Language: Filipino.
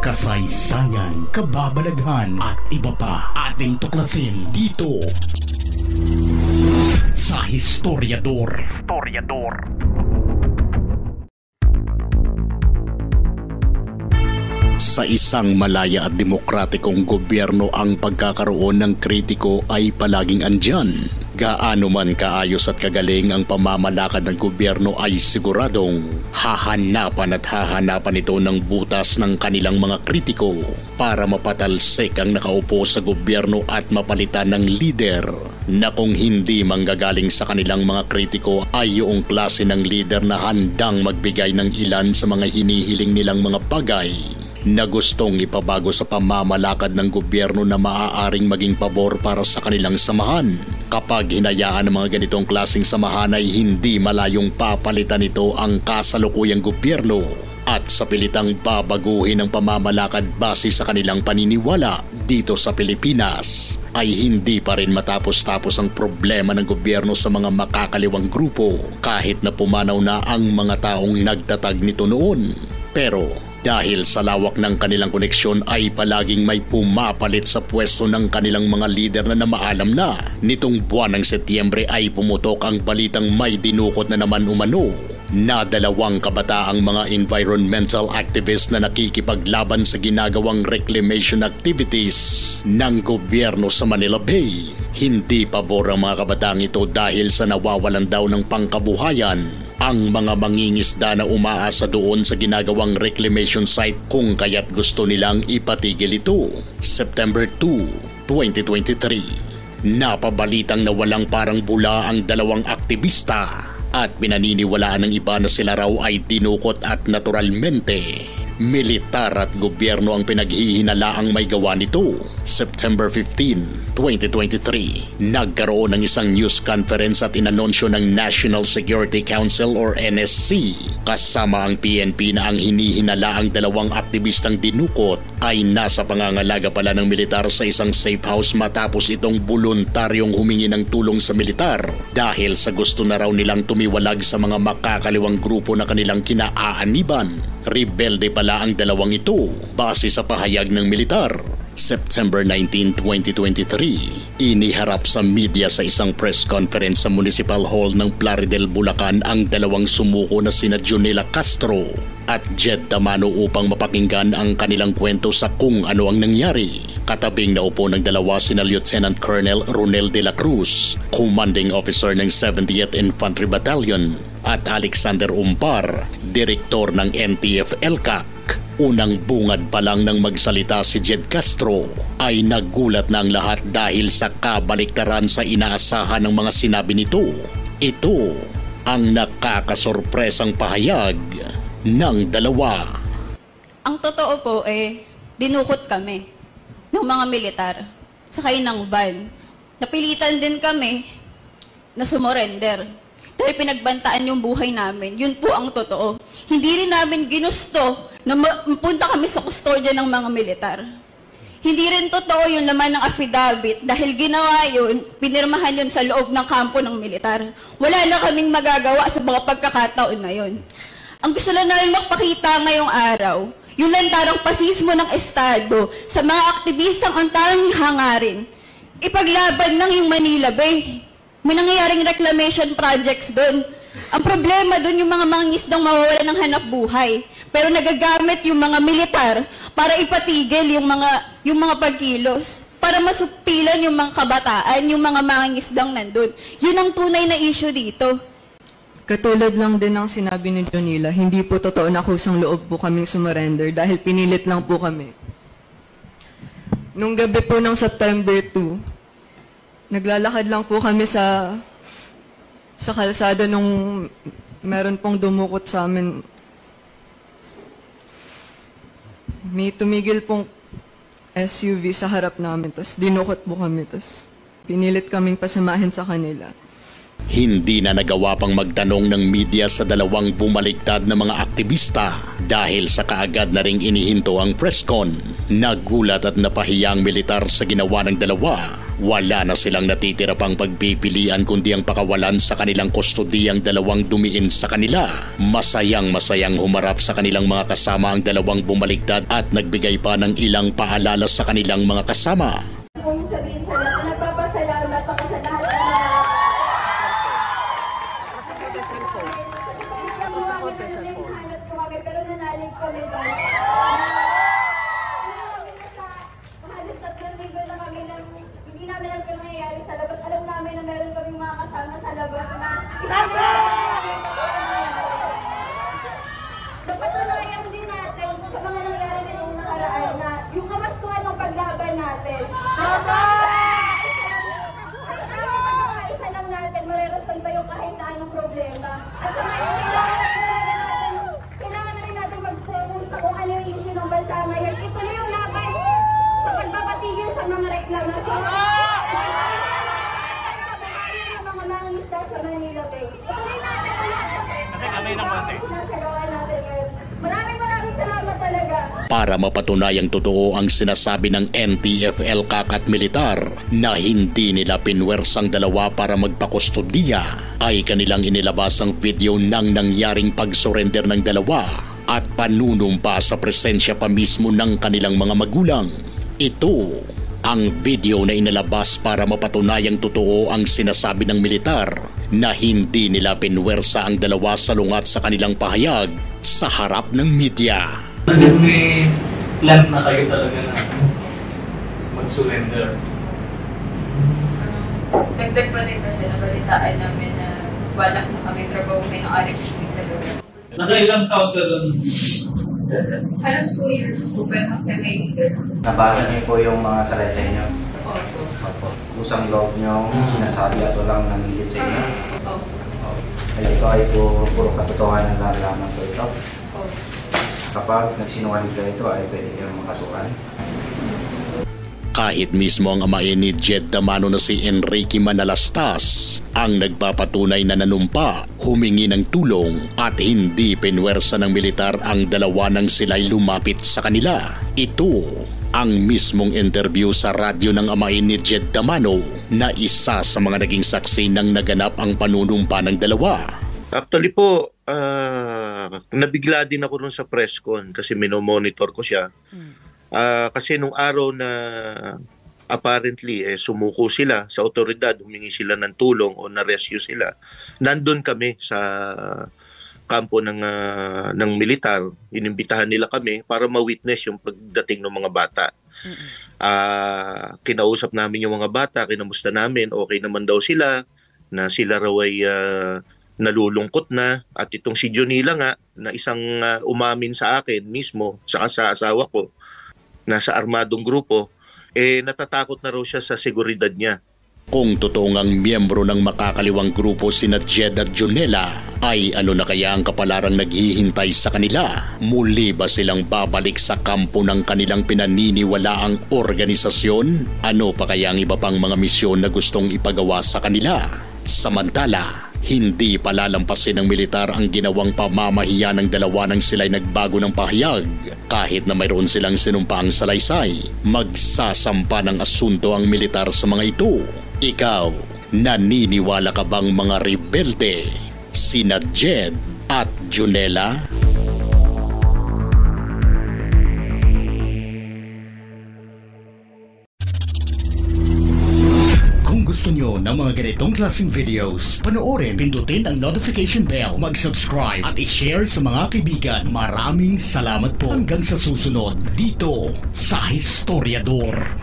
kasaysayan, kababalaghan at iba pa ating tuklasin dito sa Historiador. Sa isang malaya at demokratikong gobyerno, ang pagkakaroon ng kritiko ay palaging andyan. Gaano man kaayos at kagaling ang pamamalakad ng gobyerno ay siguradong hahanapan ito ng butas ng kanilang mga kritiko para mapatalsik ang nakaupo sa gobyerno at mapalitan ng lider na kung hindi manggagaling sa kanilang mga kritiko ay yung klase ng lider na handang magbigay ng ilan sa mga hinihiling nilang mga bagay na gustong ipabago sa pamamalakad ng gobyerno na maaaring maging pabor para sa kanilang samahan. Kapag hinayaan ng mga ganitong klaseng samahan ay hindi malayong papalitan ito ang kasalukuyang gobyerno at sa pilitang babaguhin ang pamamalakad base sa kanilang paniniwala dito sa Pilipinas ay hindi pa rin matapos-tapos ang problema ng gobyerno sa mga makakaliwang grupo kahit na pumanaw na ang mga taong nagtatag nito noon. Pero dahil sa lawak ng kanilang koneksyon ay palaging may pumapalit sa pwesto ng kanilang mga lider na namaalam na. Nitong buwan ng Setyembre ay pumutok ang balitang may dinukot na naman umano na 2 kabataang mga environmental activists na nakikipaglaban sa ginagawang reclamation activities ng gobyerno sa Manila Bay. Hindi pabor ang mga kabataang ito dahil sa nawawalan daw ng pangkabuhayan ang mga mangingisda na umaasa doon sa ginagawang reclamation site kung kaya't gusto nilang ipatigil ito. September 2, 2023. Napabalitang na walang parang bula ang 2 aktivista at pinaniniwalaan ng iba na sila raw ay dinukot at naturalmente militar at gobyerno ang pinaghihinalaang may gawa nito. September 15, 2023, nagkaroon ng isang news conference at inanunsyo ng National Security Council or NSC kasama ang PNP na ang hinihinalaang 2 aktivistang dinukot ay nasa pangangalaga pala ng militar sa isang safe house matapos itong voluntaryong humingi ng tulong sa militar dahil sa gusto na raw nilang tumiwalag sa mga makakaliwang grupo na kanilang kinaaaniban. Rebelde pala ang 2 ito base sa pahayag ng militar. September 19, 2023, iniharap sa media sa isang press conference sa Municipal Hall ng Plaridel, Bulacan ang 2 sumuko na sina Jonela Castro at Jed Tamano upang mapakinggan ang kanilang kwento sa kung ano ang nangyari. Katabing naupo ng 2 sina Lieutenant Colonel Ronel de la Cruz, Commanding Officer ng 70th Infantry Battalion, at Alexander Umpar, Direktor ng NTF LCAC. Unang bungad pa lang nang magsalita si Jed Castro ay nagulat na ang lahat dahil sa kabaliktaran sa inaasahan ng mga sinabi nito. Ito ang nakakasorpresang pahayag ng 2. Ang totoo po dinukot kami ng mga militar sakay ng van. Napilitan din kami na sumurrender dahil pinagbantaan yung buhay namin. Yun po ang totoo. Hindi rin namin ginusto na mapunta kami sa kustodya ng mga militar. Hindi rin totoo yung laman ng affidavit dahil ginawa yun, pinirmahan yun sa loob ng kampo ng militar. Wala na kaming magagawa sa mga pagkakataon na yun. Ang gusto lang namin magpakita ngayong araw, yung lantarang pasismo ng Estado sa mga aktivistang ang tanging hangarin, ipaglaban ng yung Manila Bay. May nangyayaring reclamation projects doon. Ang problema doon yung mga mangingisdang mawawala ng hanap buhay. Pero nagagamit yung mga militar para ipatigil yung mga pagkilos. Para masupilan yung mga kabataan, yung mga mangingisdang nandun. Yun ang tunay na issue dito. Katulad lang din ng sinabi ni Jonela, hindi po totoo na kusang loob po kaming sumurrender dahil pinilit lang po kami. Nung gabi po ng September 2, naglalakad lang po kami sa kalsada nung meron pong dumukot sa amin. May tumigil pong SUV sa harap namin, tapos dinukot po kami, tapos pinilit kaming pasamahin sa kanila. Hindi na nagawa pang magtanong ng media sa 2 bumaliktad na mga aktivista dahil sa kaagad na ring inihinto ang presscon. Nagulat at napahiyang militar sa ginawa ng 2. Wala na silang natitira pang pagpipilian kundi ang pakawalan sa kanilang kustodiyang dalawang dumiin sa kanila. Masayang humarap sa kanilang mga kasama ang dalawang bumaligtad at nagbigay pa ng ilang paalala sa kanilang mga kasama. Kung sabihin sa lahat, nagpapasalamat ako sa lahat ng mga pero nanalig kami doon. Halos 3 linggo na kami lang, hindi namin alam kung nangyayari sa labas. Alam namin na meron kaming mga kasama sa labas na napatunayan din natin sa mga nangyayari nilang nakaraan na yung kamastuhan ng paglaban natin. Isa lang natin, marerason pa yung kahit na anong problema. At sa ngayon, kailangan na rin natin mag-focus sa kung ano yung issue ng bansa ngayon. Ituloy yung laban sa pagpapatigil sa mga reklamasyon. Pagpapatigil ng mga mangingisda sa Manila Bay. Ituloy natin ang lahat. Sinasagawa natin ngayon. Maraming salamat talaga. Para mapatunayang totoo ang sinasabi ng NTF-ELCAC at militar na hindi nila pinwersang dalawa para magpakustodiya, ay kanilang inilabas ang video ng nangyaring pag-surrender ng dalawa at panunumpa sa presensya pa mismo ng kanilang mga magulang. Ito ang video na inilabas para mapatunayang totoo ang sinasabi ng militar na hindi nila pinwersa ang dalawa salungat sa kanilang pahayag sa harap ng media. May plan na kayo talaga na mag-surrender? Dagdag pa rin kasi nabalitaan namin na wala na kami trabaho may RHP sa lugar. Nakailang taon ka doon? Halos 2 years po, pero kasi may Nabasa niyo po yung mga salaysay niyo? Opo. Opo. Kusang loob niyo sinasabi at walang nangilit sa inyo? Opo. Kaya ito ay puro katotohanan lang lamang po ito. Opo. Kapag nagsinungaling ka ito ay pwede kayong makasuhan. Kahit mismo ang amain ni Jed Damano na si Enrique Manalastas ang nagpapatunay na nanumpa, humingi ng tulong at hindi pinwersa ng militar ang dalawa nang sila'y lumapit sa kanila. Ito ang mismong interview sa radyo ng amain ni Jed Damano na isa sa mga naging saksi ng naganap ang panunumpa ng dalawa. Actually po, nabigla din ako rin sa press con kasi minomonitor ko siya. Kasi nung araw na apparently sumuko sila sa otoridad, humingi sila ng tulong o na-rescue sila, nandun kami sa kampo ng militar. Inimbitahan nila kami para ma-witness yung pagdating ng mga bata. Kinausap namin yung mga bata, kinamusta namin, okay naman daw sila, na sila raw ay nalulungkot na. At itong si Jonila nga, na isang umamin sa akin mismo, saka sa asawa ko, nasa armadong grupo, natatakot na raw siya sa seguridad niya. Kung totoong ang miyembro ng makakaliwang grupo sina Jed at Jonela, ay ano na kaya ang kapalarang naghihintay sa kanila? Muli ba silang babalik sa kampo ng kanilang pinaniniwalaang organisasyon? Ano pa kaya ang iba pang mga misyon na gustong ipagawa sa kanila? Samantala, hindi palalampasin ng militar ang ginawang pamamahiya ng dalawa nang sila'y nagbago ng pahayag. Kahit na mayroon silang sinumpaang salaysay, magsasampa ng asunto ang militar sa mga ito. Ikaw, naniniwala ka bang mga rebelde sina Jed at Jonela? Kung gusto nyo ng mga ganitong klaseng videos, panoorin, pindutin ang notification bell, mag-subscribe at i-share sa mga kaibigan. Maraming salamat po hanggang sa susunod dito sa Historiador.